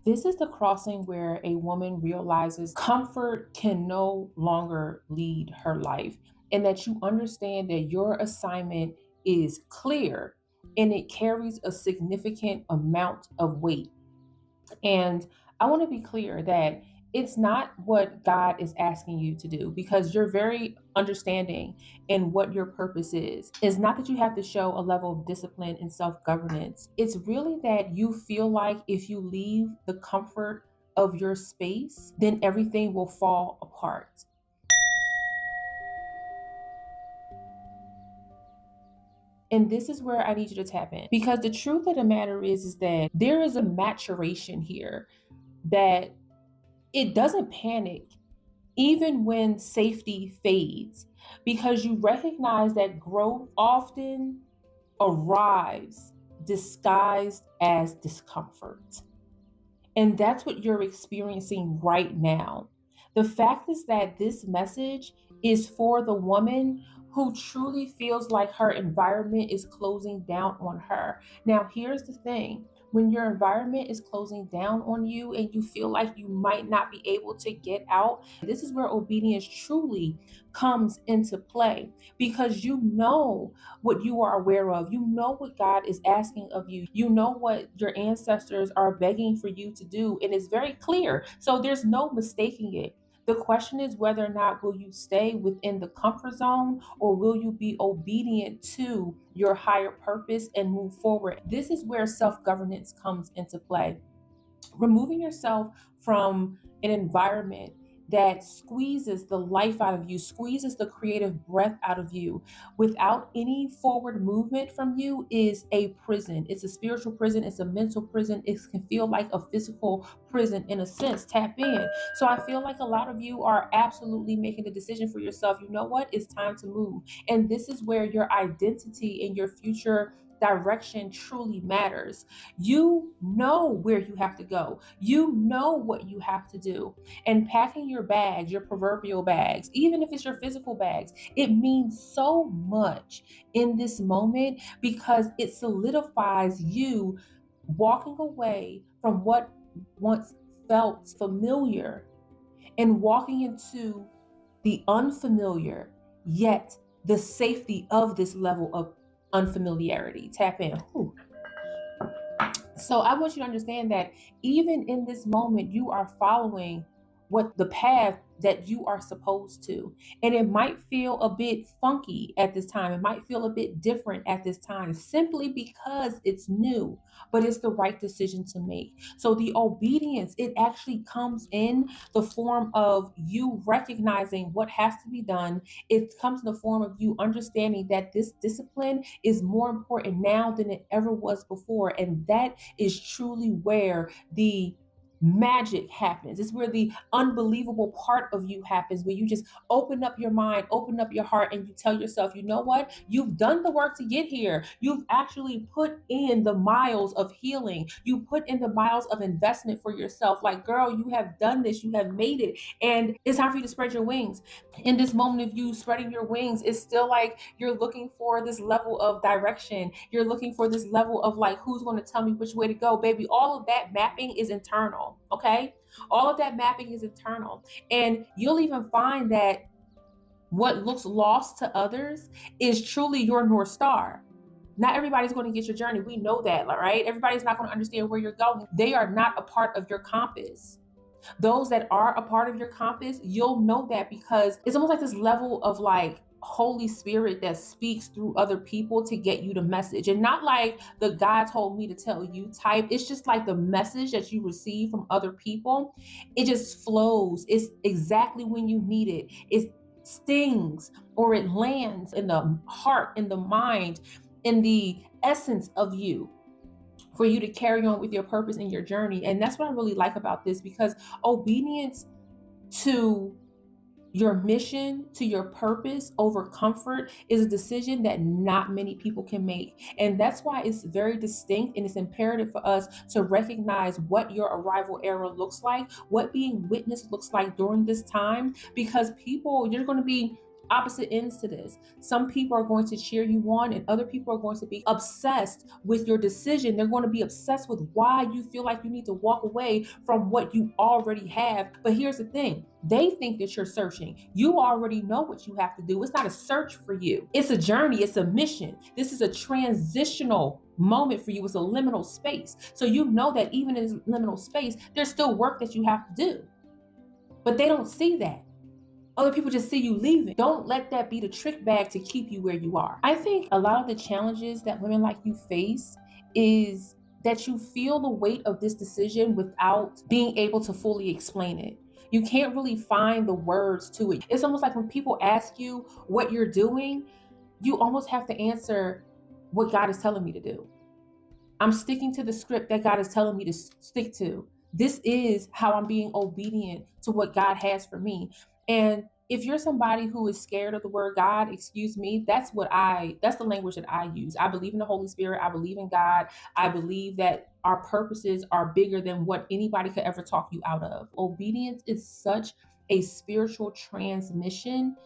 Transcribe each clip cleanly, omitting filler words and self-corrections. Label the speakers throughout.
Speaker 1: This is the crossing where a woman realizes comfort can no longer lead her life, and that you understand that your assignment is clear and it carries a significant amount of weight. And I want to be clear that it's not what God is asking you to do, because you're very understanding in what your purpose is. It's not that you have to show a level of discipline and self governance. It's really that you feel like if you leave the comfort of your space, then everything will fall apart. And this is where I need you to tap in, because the truth of the matter is that there is a maturation here that it doesn't panic even when safety fades, because you recognize that growth often arrives disguised as discomfort. And that's what you're experiencing right now. The fact is that this message is for the woman who truly feels like her environment is closing down on her. Now, here's the thing: when your environment is closing down on you and you feel like you might not be able to get out, this is where obedience truly comes into play, because you know what you are aware of. You know what God is asking of you. You know what your ancestors are begging for you to do, and it's very clear. So there's no mistaking it. The question is whether or not will you stay within the comfort zone, or will you be obedient to your higher purpose and move forward. This is where self-governance comes into play. Removing yourself from an environment that squeezes the life out of you, squeezes the creative breath out of you without any forward movement from you is a prison. It's a spiritual prison, it's a mental prison, it can feel like a physical prison in a sense. Tap in. So I feel like a lot of you are absolutely making the decision for yourself. You know what? It's time to move. And this is where your identity and your future direction truly matters. You know where you have to go. You know what you have to do. And packing your bags, your proverbial bags, even if it's your physical bags, it means so much in this moment, because it solidifies you walking away from what once felt familiar and walking into the unfamiliar, yet the safety of this level of unfamiliarity. Tap in. Whew. So I want you to understand that even in this moment, you are following what the path that you are supposed to. And it might feel a bit funky at this time. It might feel a bit different at this time simply because it's new, but it's the right decision to make. So the obedience, it actually comes in the form of you recognizing what has to be done. It comes in the form of you understanding that this discipline is more important now than it ever was before. And that is truly where the magic happens. It's where the unbelievable part of you happens, where you just open up your mind, open up your heart, and you tell yourself, you know what? You've done the work to get here. You've actually put in the miles of healing. You put in the miles of investment for yourself. Like, girl, you have done this. You have made it. And it's time for you to spread your wings. In this moment of you spreading your wings, it's still like you're looking for this level of direction. You're looking for this level of like, who's going to tell me which way to go, baby? All of that mapping is internal. Okay. All of that mapping is internal. And you'll even find that what looks lost to others is truly your North Star. Not everybody's going to get your journey. We know that, right? Everybody's not going to understand where you're going. They are not a part of your compass. Those that are a part of your compass, you'll know that, because it's almost like this level of like Holy Spirit that speaks through other people to get you the message. And not like the God told me to tell you type. It's just like the message that you receive from other people. It just flows. It's exactly when you need it. It stings, or it lands in the heart, in the mind, in the essence of you, for you to carry on with your purpose and your journey. And that's what I really like about this, because obedience to your mission, to your purpose over comfort, is a decision that not many people can make. And that's why it's very distinct, and it's imperative for us to recognize what your arrival era looks like, what being witnessed looks like during this time, because people, you're going to be opposite ends to this. Some people are going to cheer you on, and other people are going to be obsessed with your decision. They're going to be obsessed with why you feel like you need to walk away from what you already have. But here's the thing, they think that you're searching. You already know what you have to do. It's not a search for you, it's a journey, it's a mission. This is a transitional moment for you. It's a liminal space. So you know that even in this liminal space, there's still work that you have to do. But they don't see that. Other people just see you leaving. Don't let that be the trick bag to keep you where you are. I think a lot of the challenges that women like you face is that you feel the weight of this decision without being able to fully explain it. You can't really find the words to it. It's almost like when people ask you what you're doing, you almost have to answer what God is telling me to do. I'm sticking to the script that God is telling me to stick to. This is how I'm being obedient to what God has for me. And if you're somebody who is scared of the word God, excuse me, that's the language that I use. I believe in the Holy Spirit. I believe in God. I believe that our purposes are bigger than what anybody could ever talk you out of. Obedience is such a spiritual transmission,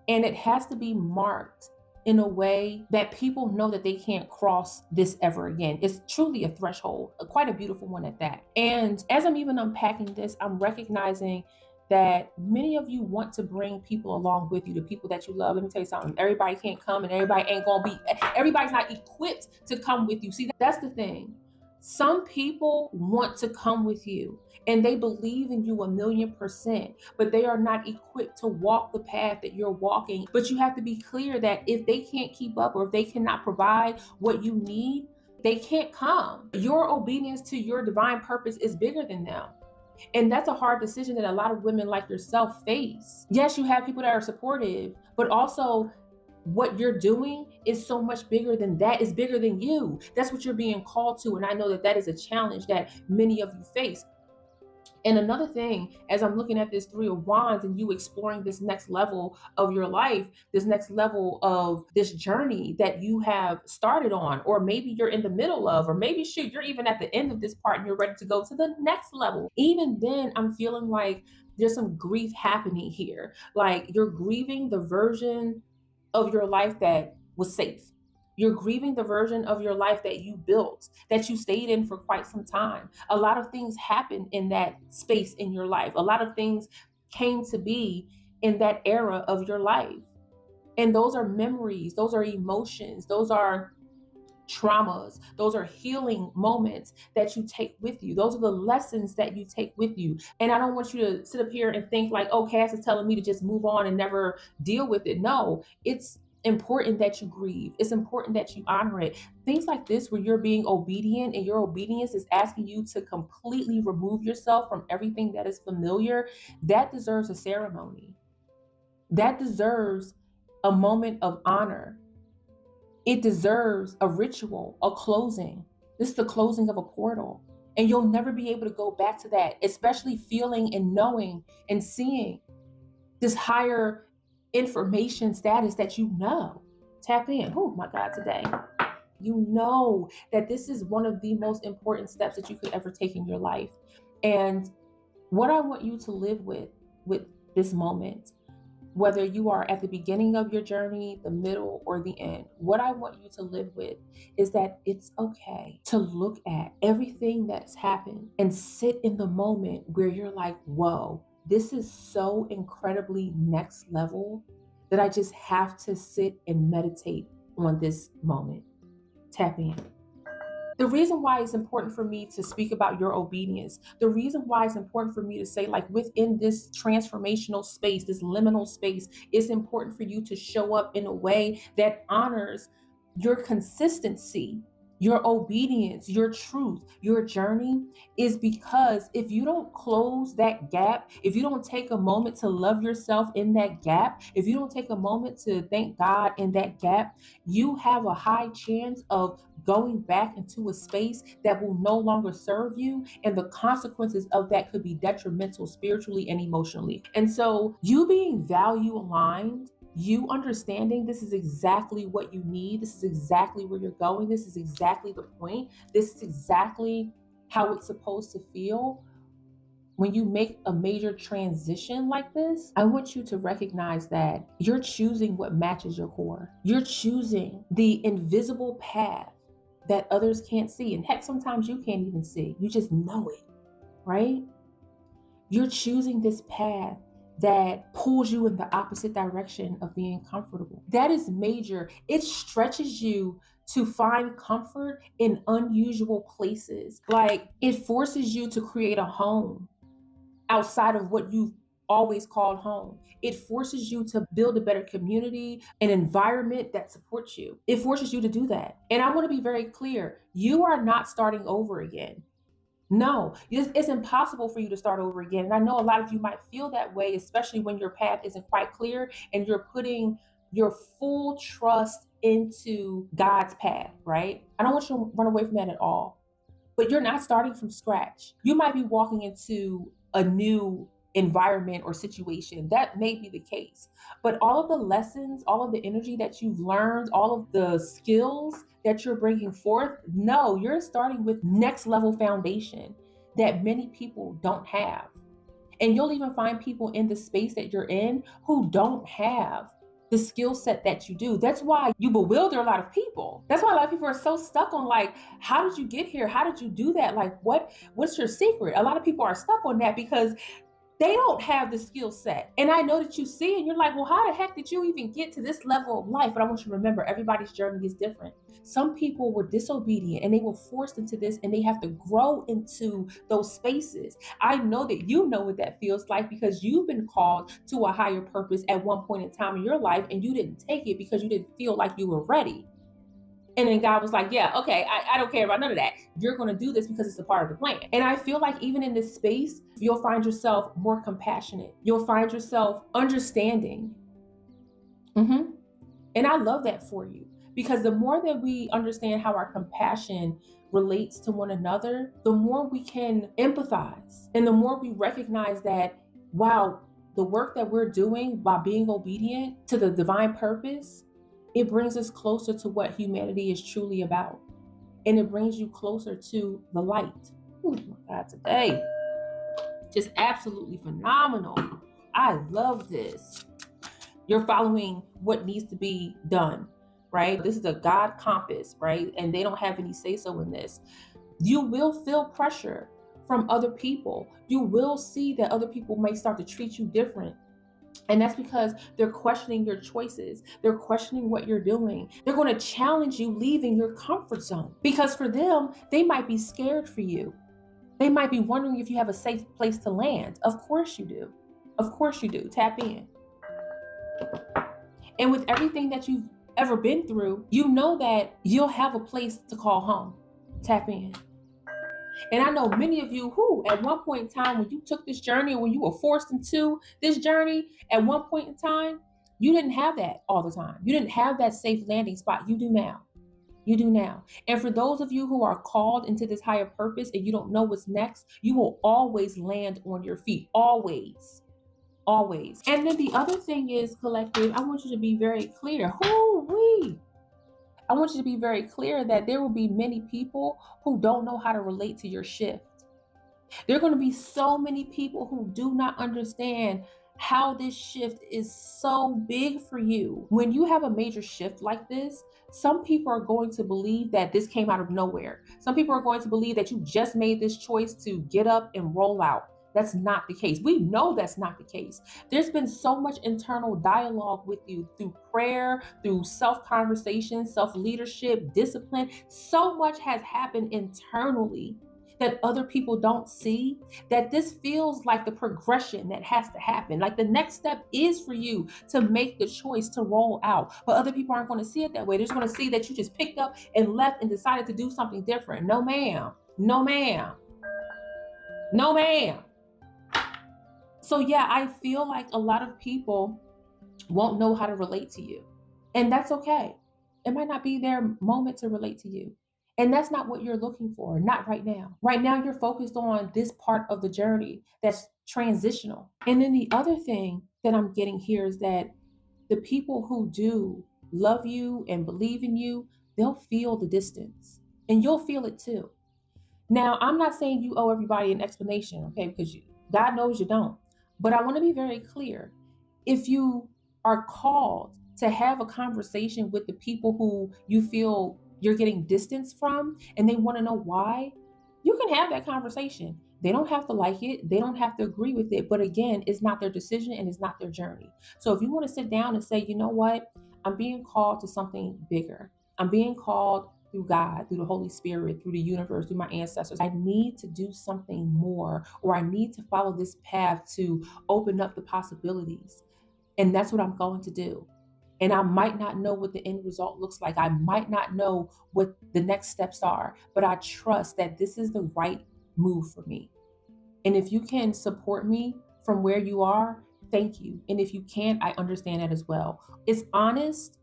Speaker 1: and it has to be marked in a way that people know that they can't cross this ever again. It's truly a threshold, quite a beautiful one at that. And as I'm even unpacking this, I'm recognizing that many of you want to bring people along with you, the people that you love. Let me tell you something, everybody can't come, and everybody's not equipped to come with you. See, that's the thing. Some people want to come with you and they believe in you 1,000,000%, but they are not equipped to walk the path that you're walking. But you have to be clear that if they can't keep up or if they cannot provide what you need, they can't come. Your obedience to your divine purpose is bigger than them. And that's a hard decision that a lot of women like yourself face. Yes, you have people that are supportive, but also what you're doing is so much bigger than that. It's bigger than you. That's what you're being called to. And I know that that is a challenge that many of you face. And another thing, as I'm looking at this Three of Wands and you exploring this next level of your life, this next level of this journey that you have started on, or maybe you're in the middle of, or maybe shoot, you're even at the end of this part and you're ready to go to the next level. Even then, I'm feeling like there's some grief happening here. Like you're grieving the version of your life that was safe. You're grieving the version of your life that you built, that you stayed in for quite some time. A lot of things happened in that space in your life. A lot of things came to be in that era of your life. And those are memories, those are emotions, those are traumas, those are healing moments that you take with you. Those are the lessons that you take with you. And I don't want you to sit up here and think like, oh, Cass is telling me to just move on and never deal with it. No, it's important that you grieve. It's important that you honor it. Things like this where you're being obedient and your obedience is asking you to completely remove yourself from everything that is familiar, that deserves a ceremony. That deserves a moment of honor. It deserves a ritual, a closing. This is the closing of a portal. And you'll never be able to go back to that, especially feeling and knowing and seeing this higher information status that you know. Tap in. Oh my God, today. You know that this is one of the most important steps that you could ever take in your life. And what I want you to live with this moment, whether you are at the beginning of your journey, the middle, or the end, what I want you to live with is that it's okay to look at everything that's happened and sit in the moment where you're like, whoa, this is so incredibly next level that I just have to sit and meditate on this moment. Tap in. The reason why it's important for me to speak about your obedience, the reason why it's important for me to say, like, within this transformational space, this liminal space, it's important for you to show up in a way that honors your consistency, your obedience, your truth, your journey, is because if you don't close that gap, if you don't take a moment to love yourself in that gap, if you don't take a moment to thank God in that gap, you have a high chance of going back into a space that will no longer serve you. And the consequences of that could be detrimental spiritually and emotionally. And so, you being value aligned, you understanding this is exactly what you need, this is exactly where you're going, this is exactly the point, this is exactly how it's supposed to feel, when you make a major transition like this, I want you to recognize that you're choosing what matches your core. You're choosing the invisible path that others can't see. And heck, sometimes you can't even see. You just know it, right? You're choosing this path that pulls you in the opposite direction of being comfortable. That is major. It stretches you to find comfort in unusual places. Like it forces you to create a home outside of what you've always called home. It forces you to build a better community, an environment that supports you. It forces you to do that. And I want to be very clear, you are not starting over again. No, it's impossible for you to start over again. And I know a lot of you might feel that way, especially when your path isn't quite clear and you're putting your full trust into God's path, right? I don't want you to run away from that at all. But you're not starting from scratch. You might be walking into a new environment or situation. That may be the case. But all of the lessons, all of the energy that you've learned, all of the skills that you're bringing forth, no, you're starting with next level foundation that many people don't have. And you'll even find people in the space that you're in who don't have the skill set that you do. That's why you bewilder a lot of people. That's why a lot of people are so stuck on like, how did you get here? How did you do that? Like, what's your secret? A lot of people are stuck on that because they don't have the skill set. And I know that you see and you're like, well, how the heck did you even get to this level of life? But I want you to remember, everybody's journey is different. Some people were disobedient and they were forced into this and they have to grow into those spaces. I know that you know what that feels like because you've been called to a higher purpose at one point in time in your life and you didn't take it because you didn't feel like you were ready. And then God was like, yeah, okay, I don't care about none of that. You're going to do this because it's a part of the plan. And I feel like even in this space, you'll find yourself more compassionate. You'll find yourself understanding. And I love that for you because the more that we understand how our compassion relates to one another, the more we can empathize and the more we recognize that, wow, the work that we're doing by being obedient to the divine purpose, it brings us closer to what humanity is truly about. And it brings you closer to the light. Oh my God, today, just absolutely phenomenal. I love this. You're following what needs to be done, right? This is a God compass, right? And they don't have any say so in this. You will feel pressure from other people. You will see that other people may start to treat you different. And that's because they're questioning your choices. They're questioning what you're doing. They're going to challenge you leaving your comfort zone because for them, they might be scared for you. They might be wondering if you have a safe place to land. Of course you do. Of course you do. Tap in. And with everything that you've ever been through, you know that you'll have a place to call home. Tap in. And I know many of you who, at one point in time, when you took this journey, or when you were forced into this journey, at one point in time, you didn't have that all the time. You didn't have that safe landing spot. You do now. You do now. And for those of you who are called into this higher purpose and you don't know what's next, you will always land on your feet. Always. Always. And then the other thing is, collective, I want you to be very clear. I want you to be very clear that there will be many people who don't know how to relate to your shift. There are going to be so many people who do not understand how this shift is so big for you. When you have a major shift like this, some people are going to believe that this came out of nowhere. Some people are going to believe that you just made this choice to get up and roll out. That's not the case. We know that's not the case. There's been so much internal dialogue with you through prayer, through self-conversation, self-leadership, discipline. So much has happened internally that other people don't see, that this feels like the progression that has to happen. Like the next step is for you to make the choice to roll out. But other people aren't going to see it that way. They're just going to see that you just picked up and left and decided to do something different. No, ma'am. No, ma'am. No, ma'am. So yeah, I feel like a lot of people won't know how to relate to you. And that's okay. It might not be their moment to relate to you. And that's not what you're looking for, not right now. Right now, you're focused on this part of the journey that's transitional. And then the other thing that I'm getting here is that the people who do love you and believe in you, they'll feel the distance and you'll feel it too. Now, I'm not saying you owe everybody an explanation, okay? Because you God knows you don't. But I want to be very clear. If you are called to have a conversation with the people who you feel you're getting distance from and they want to know why, you can have that conversation. They don't have to like it, they don't have to agree with it. But again, it's not their decision and it's not their journey. So if you want to sit down and say, you know what, I'm being called to something bigger, I'm being called through God, through the Holy Spirit, through the universe, through my ancestors. I need to do something more, or I need to follow this path to open up the possibilities. And that's what I'm going to do. And I might not know what the end result looks like. I might not know what the next steps are, but I trust that this is the right move for me. And if you can support me from where you are, thank you. And if you can't, I understand that as well. It's honest,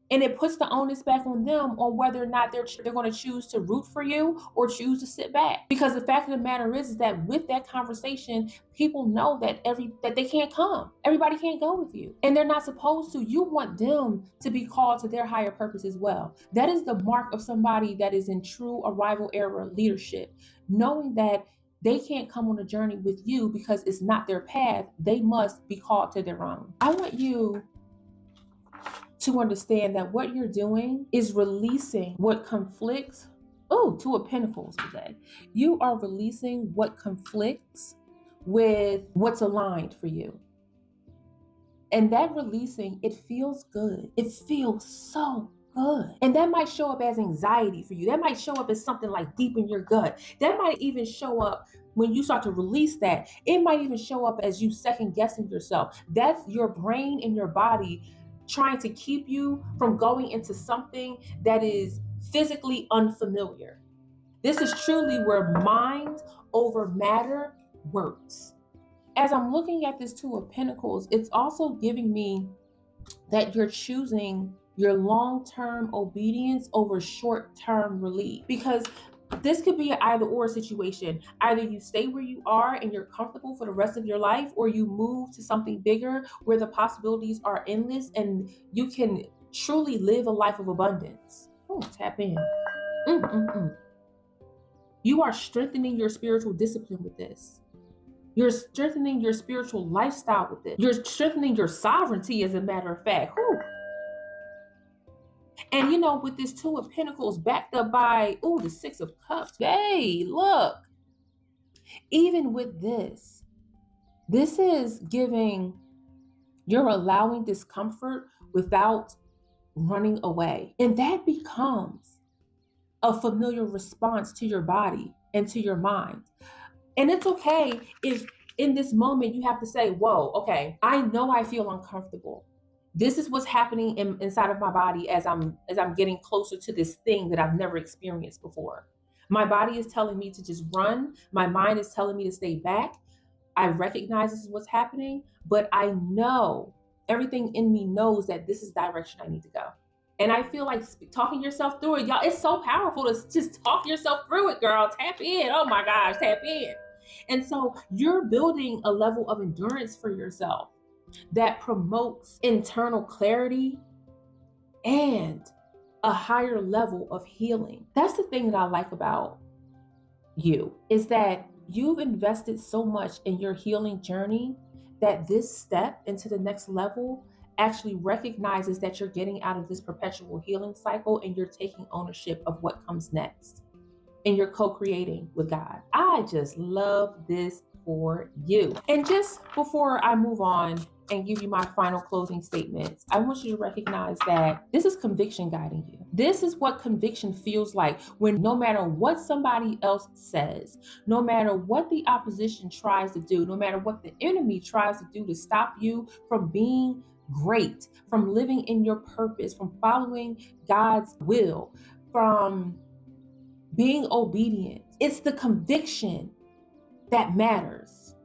Speaker 1: and it puts the onus back on them on whether or not they're going to choose to root for you or choose to sit back. Because the fact of the matter is that with that conversation, people know that they can't come. Everybody can't go with you, and they're not supposed to. You want them to be called to their higher purpose as well. That is the mark of somebody that is in true arrival era leadership, knowing that they can't come on a journey with you because it's not their path. They must be called to their own. I want you to understand that what you're doing is releasing what conflicts. Oh, Two of Pentacles today. You are releasing what conflicts with what's aligned for you. And that releasing, it feels good. It feels so good. And that might show up as anxiety for you. That might show up as something like deep in your gut. That might even show up when you start to release that. It might even show up as you second guessing yourself. That's your brain and your body trying to keep you from going into something that is physically unfamiliar. This is truly where mind over matter works. As I'm looking at this Two of Pentacles, it's also giving me that you're choosing your long-term obedience over short-term relief. Because this could be an either or situation. Either you stay where you are and you're comfortable for the rest of your life, or you move to something bigger where the possibilities are endless and you can truly live a life of abundance. Oh, tap in. You are strengthening your spiritual discipline with this. You're strengthening your spiritual lifestyle with it. You're strengthening your sovereignty, as a matter of fact. Whew. And with this Two of Pentacles backed up by, the Six of Cups. Hey, look. Even with this is giving, you're allowing discomfort without running away. And that becomes a familiar response to your body and to your mind. And it's okay if in this moment you have to say, whoa, okay, I know I feel uncomfortable. This is what's happening inside of my body as I'm getting closer to this thing that I've never experienced before. My body is telling me to just run. My mind is telling me to stay back. I recognize this is what's happening, but I know, everything in me knows that this is the direction I need to go. And I feel like talking yourself through it, y'all, it's so powerful to just talk yourself through it, girl. Tap in. Oh my gosh, tap in. And so you're building a level of endurance for yourself that promotes internal clarity and a higher level of healing. That's the thing that I like about you, is that you've invested so much in your healing journey that this step into the next level actually recognizes that you're getting out of this perpetual healing cycle and you're taking ownership of what comes next. And you're co-creating with God. I just love this for you. And just before I move on and give you my final closing statements, I want you to recognize that this is conviction guiding you. This is what conviction feels like when no matter what somebody else says, no matter what the opposition tries to do, no matter what the enemy tries to do to stop you from being great, from living in your purpose, from following God's will, from being obedient. It's the conviction that matters.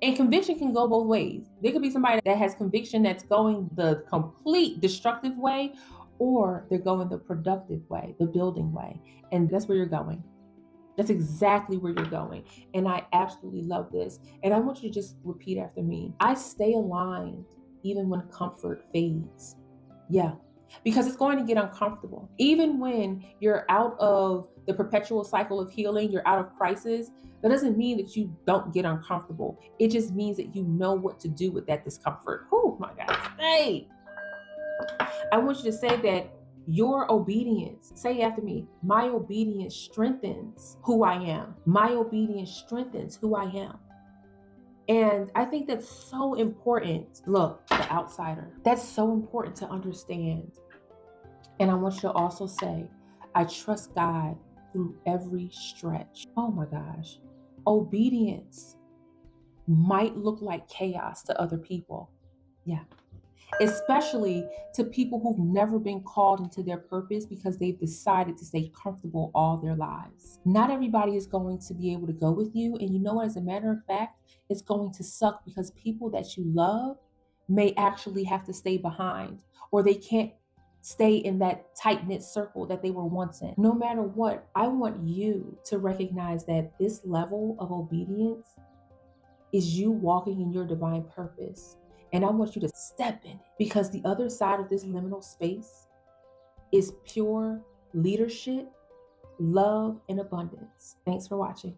Speaker 1: And conviction can go both ways. There could be somebody that has conviction that's going the complete destructive way, or they're going the productive way, the building way. And that's where you're going. That's exactly where you're going. And I absolutely love this. And I want you to just repeat after me. I stay aligned even when comfort fades. Yeah. Because it's going to get uncomfortable. Even when you're out of the perpetual cycle of healing, you're out of crisis, that doesn't mean that you don't get uncomfortable. It just means that you know what to do with that discomfort. Oh my God. Hey, I want you to say that your obedience, say after me, my obedience strengthens who I am. My obedience strengthens who I am. And I think that's so important. Look, the outsider, that's so important to understand. And I want you to also say, I trust God through every stretch. Oh my gosh. Obedience might look like chaos to other people. Yeah. Especially to people who've never been called into their purpose because they've decided to stay comfortable all their lives. Not everybody is going to be able to go with you. And you know what? As a matter of fact, it's going to suck because people that you love may actually have to stay behind, or they can't stay in that tight knit circle that they were once in. No matter what, I want you to recognize that this level of obedience is you walking in your divine purpose. And I want you to step in it because the other side of this liminal space is pure leadership, love, and abundance. Thanks for watching.